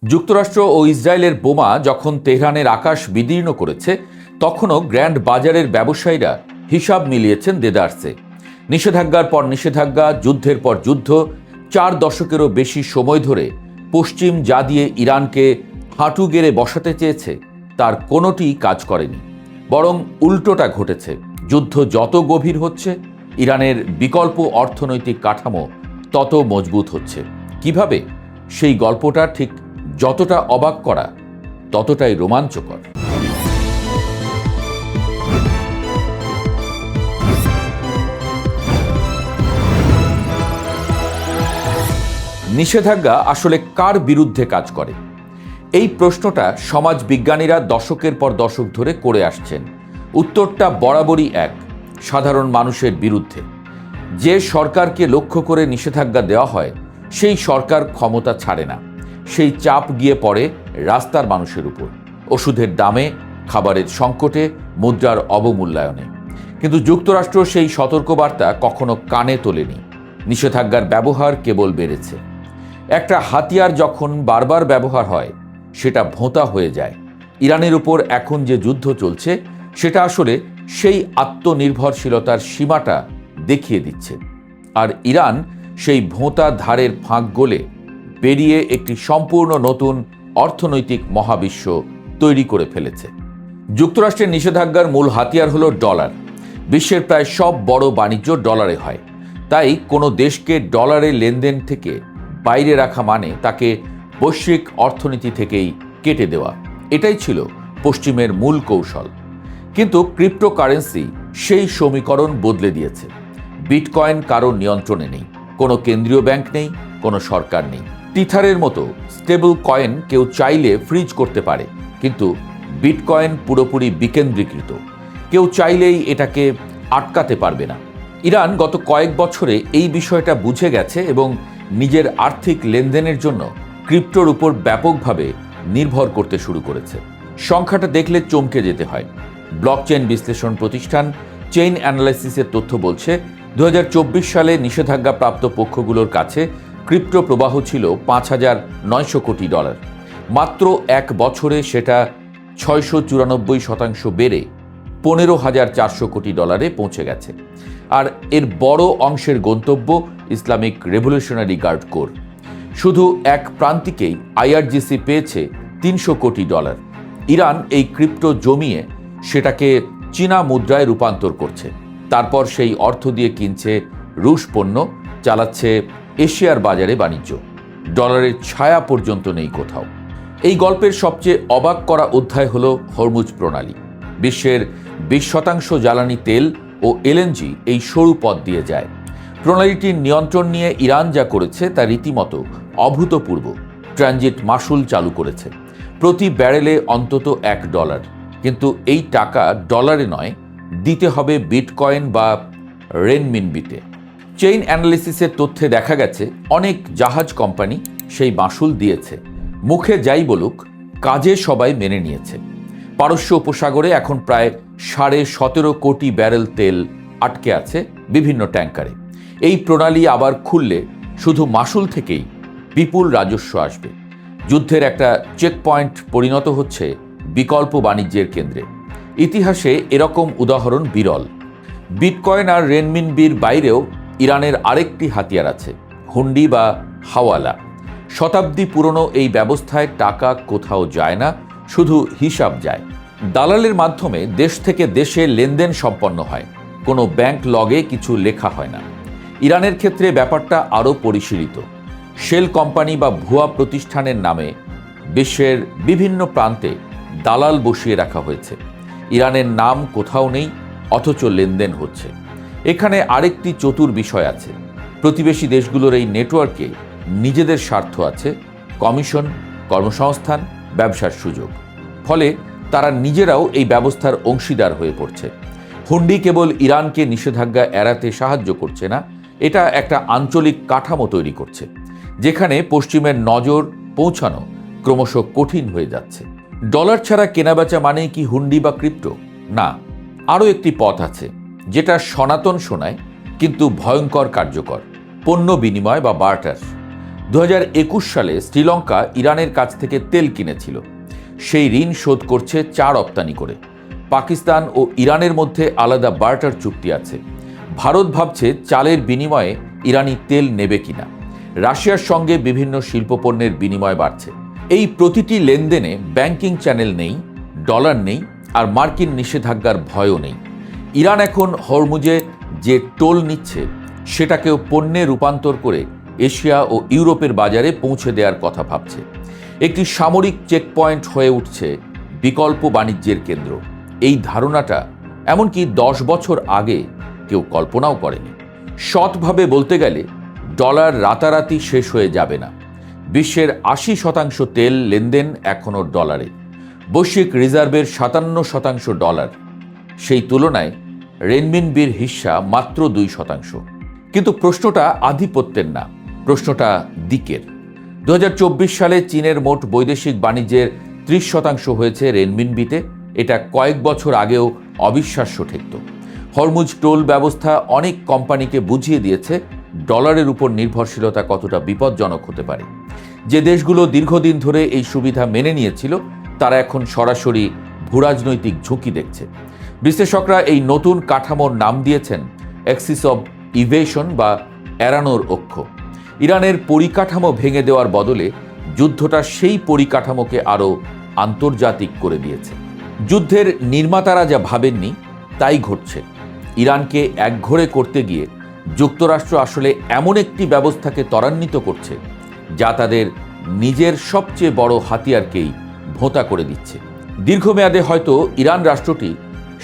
যুক্তরাষ্ট্র ও ইসরায়েলের বোমা যখন তেহরানের আকাশ বিদীর্ণ করেছে, তখনও গ্র্যান্ড বাজারের ব্যবসায়ীরা হিসাব মিলিয়েছেন দেদারসে। নিষেধাজ্ঞার পর নিষেধাজ্ঞা, যুদ্ধের পর যুদ্ধ, 4 দশকেরও বেশি সময় ধরে পশ্চিম যা দিয়ে ইরানকে হাঁটু গেড়ে বসাতে চেয়েছে, তার কোনোটি কাজ করেনি। বরং উল্টোটা ঘটেছে। যুদ্ধ যত গভীর হচ্ছে, ইরানের বিকল্প অর্থনৈতিক কাঠামো তত মজবুত হচ্ছে। কিভাবে? সেই গল্পটা ঠিক যতটা অবাক করা, ততটাই রোমাঞ্চকর। নিষেধাজ্ঞা আসলে কার বিরুদ্ধে কাজ করে? এই প্রশ্নটা সমাজ বিজ্ঞানীরা দশকের পর দশক ধরে করে আসছেন। উত্তরটা বরাবরই এক: সাধারণ মানুষের বিরুদ্ধে। যে সরকারকে লক্ষ্য করে নিষেধাজ্ঞা দেওয়া হয়, সেই সরকার ক্ষমতা ছাড়ে না। সেই চাপ গিয়ে পড়ে রাস্তার মানুষের উপর, ওষুধের দামে, খাবারের সংকটে, মুদ্রার অবমূল্যায়নে। কিন্তু যুক্তরাষ্ট্র সেই সতর্কবার্তা কখনো কানে তোলেনি। নিষেধাজ্ঞার ব্যবহার কেবল বেড়েছে। একটা হাতিয়ার যখন বারবার ব্যবহার হয়, সেটা ভোঁতা হয়ে যায়। ইরানের উপর এখন যে যুদ্ধ চলছে, সেটা আসলে সেই আত্মনির্ভরশীলতার সীমাটা দেখিয়ে দিচ্ছে। আর ইরান সেই ভোঁতা ধারের ফাঁক গলে বেরিয়ে একটি সম্পূর্ণ নতুন অর্থনৈতিক মহাবিশ্ব তৈরি করে ফেলেছে। যুক্তরাষ্ট্রের নিষেধাজ্ঞার মূল হাতিয়ার হলো ডলার। বিশ্বের প্রায় সব বড় বাণিজ্য ডলারে হয়। তাই কোনো দেশকে ডলারে লেনদেন থেকে বাইরে রাখা মানে তাকে বৈশ্বিক অর্থনীতি থেকেই কেটে দেওয়া। এটাই ছিল পশ্চিমের মূল কৌশল। কিন্তু ক্রিপ্টোকারেন্সি সেই সমীকরণ বদলে দিয়েছে। বিটকয়েন কারো নিয়ন্ত্রণে নেই, কোনো কেন্দ্রীয় ব্যাংক নেই, কোনো সরকার নেই। টিথারের মতো স্টেবল কয়েন কেউ চাইলে ফ্রিজ করতে পারে, কিন্তু বিটকয়েন পুরোপুরি বিকেন্দ্রীকৃত। কেউ চাইলেই এটাকে আটকাতে পারবে না। ইরান গত কয়েক বছরে এই বিষয়টা বুঝে গেছে এবং নিজের আর্থিক লেনদেনের জন্য ক্রিপ্টোর উপর ব্যাপকভাবে নির্ভর করতে শুরু করেছে। সংখ্যাটা দেখলে চমকে যেতে হয়। ব্লকচেইন বিশ্লেষণ প্রতিষ্ঠান চেইন অ্যানালাইসিসের তথ্য বলছে, 2024 সালে নিষেধাজ্ঞাপ্রাপ্ত পক্ষগুলোর কাছে ক্রিপ্টো প্রবাহ ছিল $5,900 কোটি। মাত্র এক বছরে সেটা 694% বেড়ে $15,400 কোটি পৌঁছে গেছে। আর এর বড় অংশের গন্তব্য ইসলামিক রেভলিউশনারি গার্ড কোর। শুধু এক প্রান্তিকেই IRGC পেয়েছে $300 কোটি। ইরান এই ক্রিপ্টো জমিয়ে সেটাকে চীনা মুদ্রায় রূপান্তর করছে। তারপর সেই অর্থ দিয়ে কিনছে রুশ পণ্য, চালাচ্ছে এশিয়ার বাজারে বাণিজ্য। ডলারের ছায়া পর্যন্ত নেই কোথাও। এই গল্পের সবচেয়ে অবাক করা অধ্যায় হল হরমুজ প্রণালী। বিশ্বের 20% জ্বালানি তেল ও LNG এই সরু পথ দিয়ে যায়। প্রণালীটির নিয়ন্ত্রণ নিয়ে ইরান যা করেছে তা রীতিমতো অভূতপূর্ব। ট্রানজিট মাশুল চালু করেছে, প্রতি ব্যারেলে অন্তত $1। কিন্তু এই টাকা ডলারে নয়, দিতে হবে বিটকয়েন বা রেনমিনবিতে। চেইন অ্যানালিসিসের তথ্যে দেখা গেছে অনেক জাহাজ কোম্পানি সেই মাশুল দিয়েছে। মুখে যাই বলুক, কাজে সবাই মেনে নিয়েছে। পারস্য উপসাগরে এখন প্রায় 17.5 কোটি ব্যারেল তেল আটকে আছে বিভিন্ন ট্যাঙ্কারে। এই প্রণালী আবার খুললে শুধু মাশুল থেকেই বিপুল রাজস্ব আসবে। যুদ্ধের একটা চেকপয়েন্ট পরিণত হচ্ছে বিকল্প বাণিজ্যের কেন্দ্রে। ইতিহাসে এরকম উদাহরণ বিরল। বিটকয়েন আর রেনমিনবির বাইরেও ইরানের আরেকটি হাতিয়ার আছে, হুন্ডি বা হাওয়ালা। শতাব্দী পুরনো এই ব্যবস্থায় টাকা কোথাও যায় না, শুধু হিসাব যায়। দালালের মাধ্যমে দেশ থেকে দেশে লেনদেন সম্পন্ন হয়, কোনো ব্যাংক লগে কিছু লেখা হয় না। ইরানের ক্ষেত্রে ব্যাপারটা আরও পরিশীলিত। শেল কোম্পানি বা ভুয়া প্রতিষ্ঠানের নামে বিশ্বের বিভিন্ন প্রান্তে দালাল বসিয়ে রাখা হয়েছে। ইরানের নাম কোথাও নেই, অথচ লেনদেন হচ্ছে। এখানে আরেকটি চতুর বিষয় আছে। প্রতিবেশী দেশগুলোর এই নেটওয়ার্কে নিজেদের স্বার্থ আছে, কমিশন, কর্মসংস্থান, ব্যবসার সুযোগ। ফলে তারা নিজেরাও এই ব্যবস্থার অংশীদার হয়ে পড়ছে। হুন্ডি কেবল ইরানকে নিষেধাজ্ঞা এড়াতে সাহায্য করছে না, এটা একটা আঞ্চলিক কাঠামো তৈরি করছে, যেখানে পশ্চিমের নজর পৌঁছানো ক্রমশ কঠিন হয়ে যাচ্ছে। ডলার ছাড়া কেনাবেচা মানেই কি হুন্ডি বা ক্রিপ্টো? না, আরও একটি পথ আছে, যেটা সনাতন শোনায় কিন্তু ভয়ঙ্কর কার্যকর: পণ্য বিনিময় বা বার্টার। 2021 সালে শ্রীলঙ্কা ইরানের কাছ থেকে তেল কিনেছিল। সেই ঋণ শোধ করছে 4 রপ্তানি করে। পাকিস্তান ও ইরানের মধ্যে আলাদা বার্টার চুক্তি আছে। ভারত ভাবছে চালের বিনিময়ে ইরানি তেল নেবে কিনা। রাশিয়ার সঙ্গে বিভিন্ন শিল্পপণ্যের বিনিময় বাড়ছে। এই প্রতিটি লেনদেনে ব্যাংকিং চ্যানেল নেই, ডলার নেই, আর মার্কিন নিষেধাজ্ঞার ভয়ও নেই। ইরান এখন হরমুজে যে টোল নিচ্ছে সেটাকেও পণ্যে রূপান্তর করে এশিয়া ও ইউরোপের বাজারে পৌঁছে দেওয়ার কথা ভাবছে। একটি সামরিক চেকপয়েন্ট হয়ে উঠছে বিকল্প বাণিজ্যের কেন্দ্র। এই ধারণাটা এমনকি 10 বছর আগে কেউ কল্পনাও করেনি। সৎভাবে বলতে গেলে ডলার রাতারাতি শেষ হয়ে যাবে না। বিশ্বের 80% তেল লেনদেন এখনও ডলারে। বৈশ্বিক রিজার্ভের 57% ডলার। সেই তুলনায় রেনমিনবির হিস্সা মাত্র 2%। কিন্তু প্রশ্নটা আধিপত্যের না, প্রশ্নটা দিকের। 2024 সালে চীনের মোট বৈদেশিক বাণিজ্যের 30% হয়েছে রেনমিনবিতে। এটা কয়েক বছর আগেও অবিশ্বাস্য ঠেকত। হরমুজ টোল ব্যবস্থা অনেক কোম্পানিকে বুঝিয়ে দিয়েছে ডলারের উপর নির্ভরশীলতা কতটা বিপজ্জনক হতে পারে। যে দেশগুলো দীর্ঘদিন ধরে এই সুবিধা মেনে নিয়েছিল তারা এখন সরাসরি ভূরাজনৈতিক ঝুঁকি দেখছে। বিশ্লেষকরা এই নতুন কাঠামোর নাম দিয়েছেন অ্যাক্সিস অব ইভেশন বা এড়ানোর অক্ষ। ইরানের পরিকাঠামো ভেঙে দেওয়ার বদলে যুদ্ধটা সেই পরিকাঠামোকে আরও আন্তর্জাতিক করে দিয়েছে। যুদ্ধের নির্মাতারা যা ভাবেননি তাই ঘটছে। ইরানকে একঘরে করতে গিয়ে যুক্তরাষ্ট্র আসলে এমন একটি ব্যবস্থাকে ত্বরান্বিত করছে যা তাদের নিজের সবচেয়ে বড় হাতিয়ারকেই ভোঁতা করে দিচ্ছে। দীর্ঘমেয়াদে হয়তো ইরান রাষ্ট্রটি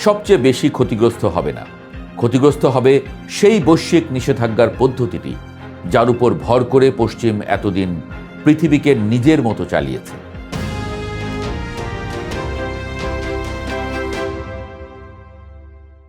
সবচেয়ে বেশি ক্ষতিগ্রস্ত হবে না। ক্ষতিগ্রস্ত হবে সেই বৈশ্বিক নিষেধাজ্ঞার পদ্ধতিটি যার উপর ভর করে পশ্চিম এতদিন পৃথিবীকে নিজের মতো চালিয়েছে।